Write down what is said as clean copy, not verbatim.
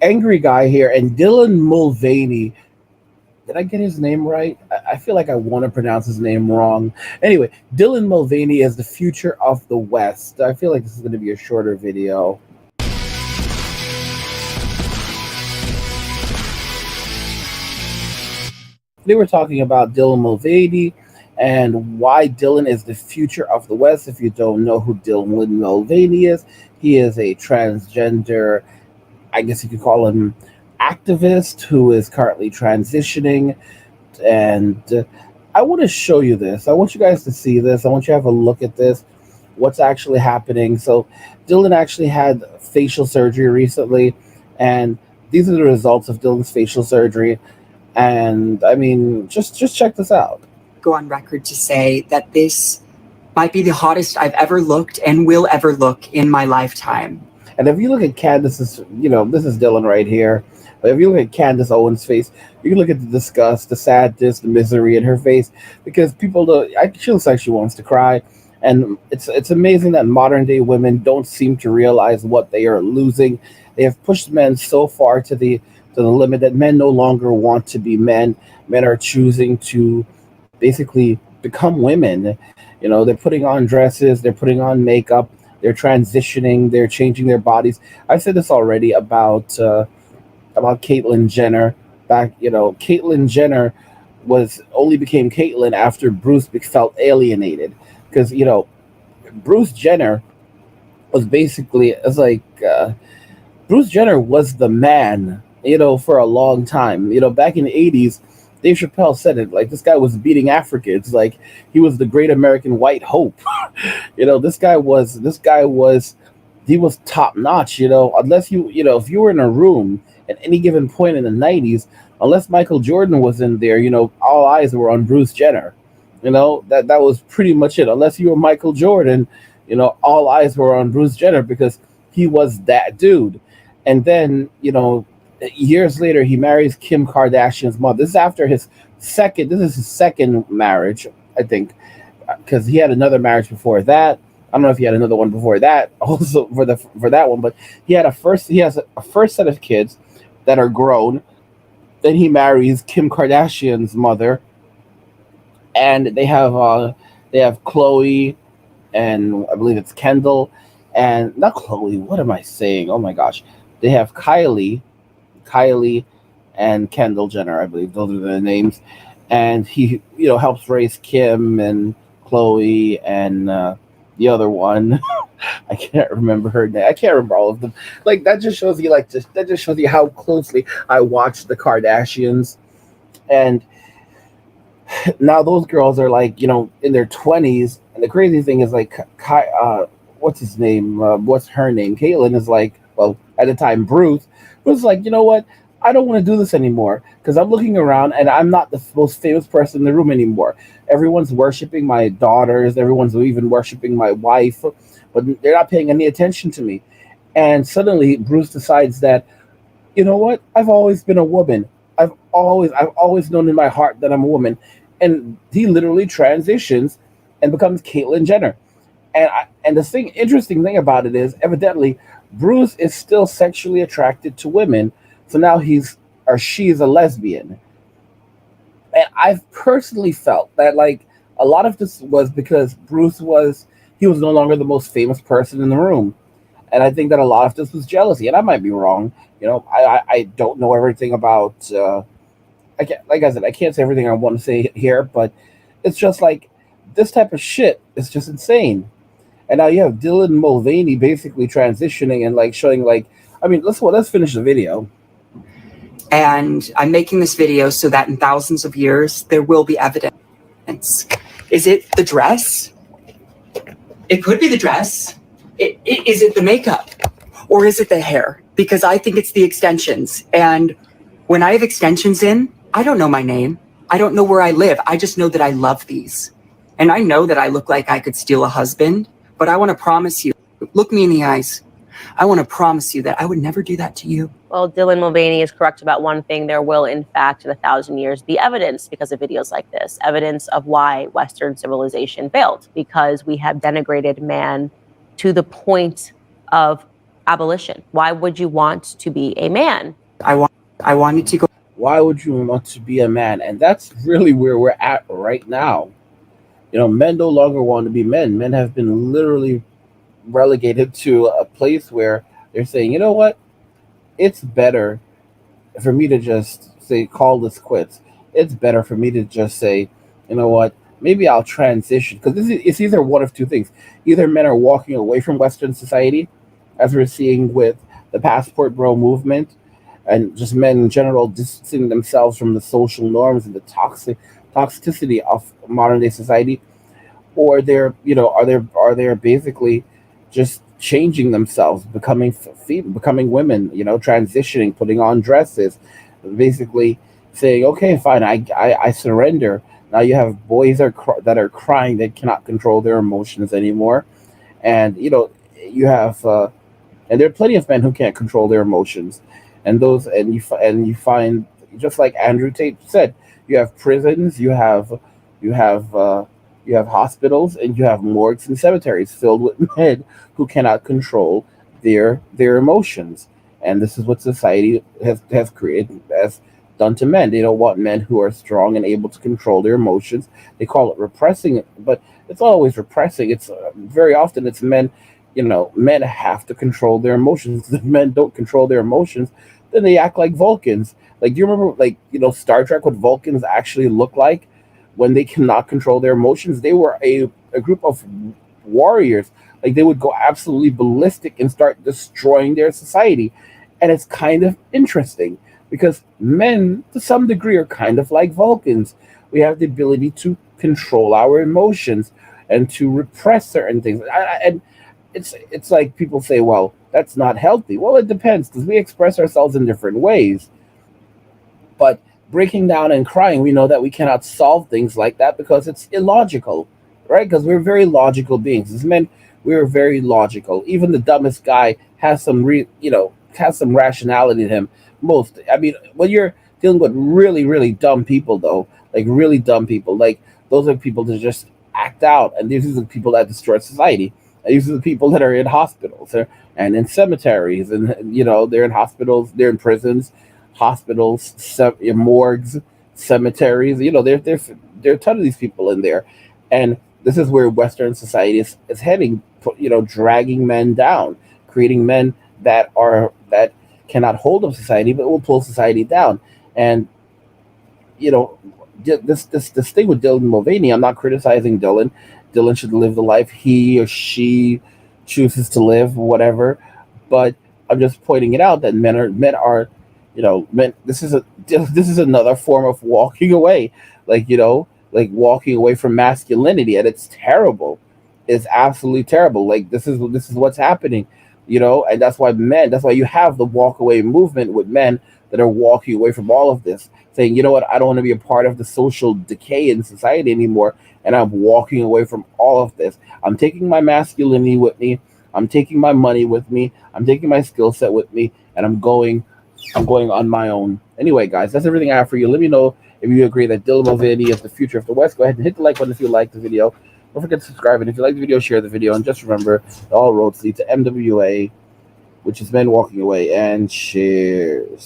angry guy here, and Dylan Mulvaney. Did I get his name right? I feel like I want to pronounce his name wrong. Anyway, Dylan Mulvaney is the future of the West. I feel like this is going to be a shorter video. They were talking about Dylan Mulvaney and why Dylan is the future of the West. If you don't know who Dylan Mulvaney is, he is a transgender, I guess you could call him, activist who is currently transitioning. And I want to show you this. I want you guys to see this. I want you to have a look at this, what's actually happening. So Dylan actually had facial surgery recently, and these are the results of Dylan's facial surgery. And I mean, just check this out. Go on record to say that this might be the hottest I've ever looked and will ever look in my lifetime. And if you look at Candace's, this is Dylan right here. But if you look at Candace Owens' face, you can look at the disgust, the sadness, the misery in her face, because she looks like she wants to cry. And it's amazing that modern day women don't seem to realize what they are losing. They have pushed men so far to the limit that men no longer want to be men. Men are choosing to basically become women. They're putting on dresses, they're putting on makeup, they're transitioning, they're changing their bodies. I said this already about Caitlyn Jenner. Caitlyn Jenner only became Caitlyn after Bruce felt alienated, because Bruce Jenner was basically Bruce Jenner was the man for a long time. Back in the 80s, Dave Chappelle said it, like, this guy was beating Africans, like he was the great American white hope. This guy was top notch. Unless if you were in a room at any given point in the 90s, unless Michael Jordan was in there, all eyes were on Bruce Jenner. That was pretty much it. Unless you were Michael Jordan, all eyes were on Bruce Jenner, because he was that dude. And then, years later, he marries Kim Kardashian's mother. This is his second marriage, I think, because he had another marriage before that. I don't know if he had another one before that, also for that one, but he has a first set of kids that are grown. Then he marries Kim Kardashian's mother, and they have Chloe, and I believe it's Kendall, and not Chloe. What am I saying? Oh my gosh, they have Kylie, and Kendall Jenner. I believe those are their names, and he helps raise Kim and Chloe and the other one. I can't remember her name. I can't remember all of them. Like, that just shows you how closely I watched the Kardashians. And now those girls are in their 20s. And the crazy thing is, what's his name? What's her name? Caitlyn is at the time, Bruce was like, you know what? I don't want to do this anymore, because I'm looking around and I'm not the most famous person in the room anymore. Everyone's worshiping my daughters. Everyone's even worshiping my wife, but they're not paying any attention to me. And suddenly Bruce decides that, you know what? I've always been a woman. I've always known in my heart that I'm a woman. And he literally transitions and becomes Caitlyn Jenner. And the interesting thing about it is, evidently, Bruce is still sexually attracted to women. So now she's a lesbian. And I've personally felt that a lot of this was because Bruce was no longer the most famous person in the room. And I think that a lot of this was jealousy. And I might be wrong. I don't know everything about like I said, I can't say everything I want to say here, but it's just this type of shit is just insane. And now you have Dylan Mulvaney basically transitioning and showing let's finish the video. And I'm making this video so that in thousands of years, there will be evidence. Is it the dress? It could be the dress. Is it the makeup? Or is it the hair? Because I think it's the extensions. And when I have extensions in, I don't know my name. I don't know where I live. I just know that I love these. And I know that I look like I could steal a husband, but I want to promise you, look me in the eyes. I want to promise you that I would never do that to you. Well, Dylan Mulvaney is correct about one thing. There will, in fact, in 1,000 years, be evidence because of videos like this, evidence of why Western civilization failed, because we have denigrated man to the point of abolition? Why would you want to be a man? I wanted to go. Why would you want to be a man? And that's really where we're at right now. Men no longer want to be men. Men have been literally relegated to a place where they're saying, you know what? It's better for me to just say, call this quits. It's better for me to just say, you know what? Maybe I'll transition. Because it's either one of two things. Either men are walking away from Western society, as we're seeing with the passport bro movement, and just men in general distancing themselves from the social norms and the toxicity of modern day society, or are they basically just changing themselves, becoming becoming women, transitioning, putting on dresses, basically saying, okay, fine, I surrender. Now you have boys that are crying, that cannot control their emotions anymore, and you have and there are plenty of men who can't control their emotions, and you find, just like Andrew Tate said, you have prisons, you have you have hospitals, and you have morgues and cemeteries filled with men who cannot control their emotions. And this is what society has created, has done to men. They don't want men who are strong and able to control their emotions. They call it repressing, but it's not always repressing. It's very often it's men. Men have to control their emotions. If men don't control their emotions, then they act like Vulcans. Like, do you remember, like, Star Trek, what Vulcans actually look like when they cannot control their emotions? They were a group of warriors. Like, they would go absolutely ballistic and start destroying their society. And it's kind of interesting because men, to some degree, are kind of like Vulcans. We have the ability to control our emotions and to repress certain things. And it's like people say, well, that's not healthy. Well, it depends, because we express ourselves in different ways. But breaking down and crying, we know that we cannot solve things like that because it's illogical, right? Because we're very logical beings. As men, we're very logical. Even the dumbest guy has has some rationality to him. I mean, when you're dealing with really, really dumb people, though, like really dumb people, like those are people that just act out, and these are the people that destroy society. And these are the people that are in hospitals and in cemeteries, and they're in hospitals, they're in prisons, hospitals, morgues, cemeteries. There are a ton of these people in there, and this is where Western society is heading. Dragging men down, creating men that cannot hold up society, but will pull society down. And you know, this thing with Dylan Mulvaney, I'm not criticizing Dylan. Dylan should live the life he or she chooses to live, whatever. But I'm just pointing it out that men are, men. This is another form of walking away, like walking away from masculinity, and it's terrible. It's absolutely terrible. Like this is what's happening, and that's why you have the walk away movement with men that are walking away from all of this, saying, you know what, I don't want to be a part of the social decay in society anymore, and I'm walking away from all of this. I'm taking my masculinity with me. I'm taking my money with me. I'm taking my skill set with me, and I'm going on my own. Anyway, guys, that's everything I have for you. Let me know if you agree that Dylan Mulvaney is the future of the West. Go ahead and hit the like button if you like the video. Don't forget to subscribe, and if you like the video, share the video. And just remember, all roads lead to MWA, which is men walking away. And cheers.